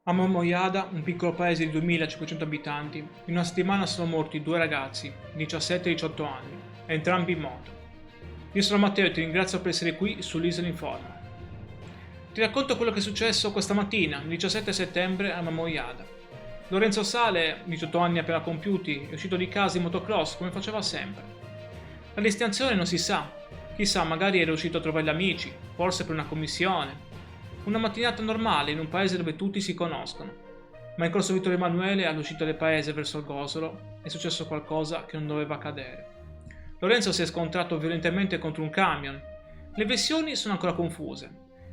A Momoyada, un piccolo paese di 2500 abitanti, in una settimana sono morti due ragazzi, 17 e 18 anni, entrambi in moto. Io sono Matteo e ti ringrazio per essere qui sull'Isola Informa. Ti racconto quello che è successo questa mattina, il 17 settembre, a Momoyada. Lorenzo Sale, 18 anni appena compiuti, è uscito di casa in motocross come faceva sempre. La destinazione non si sa, chissà, magari era uscito a trovare gli amici, forse per una commissione. Una mattinata normale in un paese dove tutti si conoscono. Ma in corso Vittorio Emanuele, all'uscita del paese verso il Gosolo, è successo qualcosa che non doveva accadere. Lorenzo si è scontrato violentemente contro un camion. Le versioni sono ancora confuse.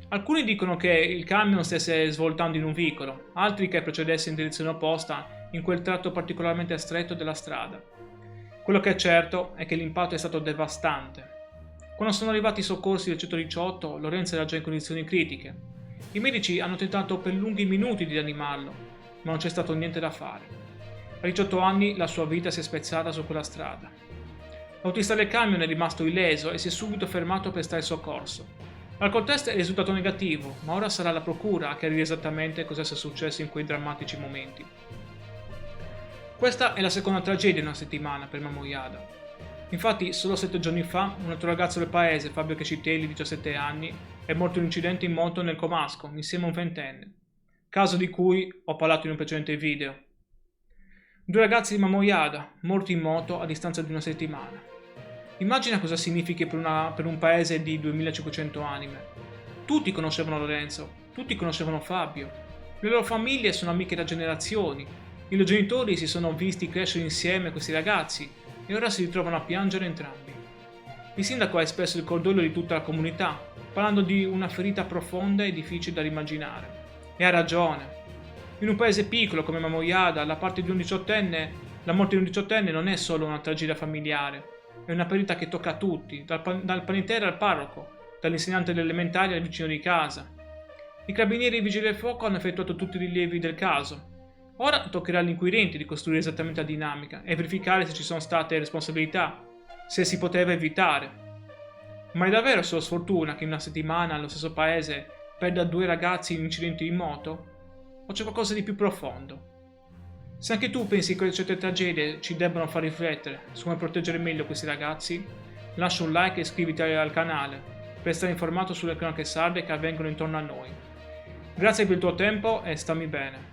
Alcuni dicono che il camion stesse svoltando in un vicolo, altri che procedesse in direzione opposta in quel tratto particolarmente stretto della strada. Quello che è certo è che l'impatto è stato devastante. Quando sono arrivati i soccorsi del 118, Lorenzo era già in condizioni critiche. I medici hanno tentato per lunghi minuti di rianimarlo, ma non c'è stato niente da fare. A 18 anni la sua vita si è spezzata su quella strada. L'autista del camion è rimasto illeso e si è subito fermato per stare soccorso. L'alcol test è risultato negativo, ma ora sarà la procura a chiarire esattamente cosa sia successo in quei drammatici momenti. Questa è la seconda tragedia in una settimana per Momoyada. Infatti, solo 7 giorni fa, un altro ragazzo del paese, Fabio Checitelli, 17 anni, è morto in un incidente in moto nel Comasco, insieme a un ventenne. Caso di cui ho parlato in un precedente video. Due ragazzi di Momoyada, morti in moto a distanza di una settimana. Immagina cosa significhi per un paese di 2500 anime. Tutti conoscevano Lorenzo, tutti conoscevano Fabio. Le loro famiglie sono amiche da generazioni. I loro genitori si sono visti crescere insieme questi ragazzi e ora si ritrovano a piangere entrambi. Il sindaco ha espresso il cordoglio di tutta la comunità, parlando di una ferita profonda e difficile da rimaginare. E ha ragione. In un paese piccolo come Momoyada, la morte di un diciottenne non è solo una tragedia familiare, è una ferita che tocca a tutti, dal panettiere al parroco, dall'insegnante delle elementari al vicino di casa. I carabinieri e i vigili del fuoco hanno effettuato tutti i rilievi del caso. Ora toccherà agli inquirenti ricostruire esattamente la dinamica e verificare se ci sono state responsabilità, se si poteva evitare. Ma è davvero solo sfortuna che in una settimana lo stesso paese perda due ragazzi in incidenti di moto? O c'è qualcosa di più profondo? Se anche tu pensi che certe tragedie ci debbano far riflettere su come proteggere meglio questi ragazzi, lascia un like e iscriviti al canale per stare informato sulle cronache sarde che avvengono intorno a noi. Grazie per il tuo tempo e stammi bene.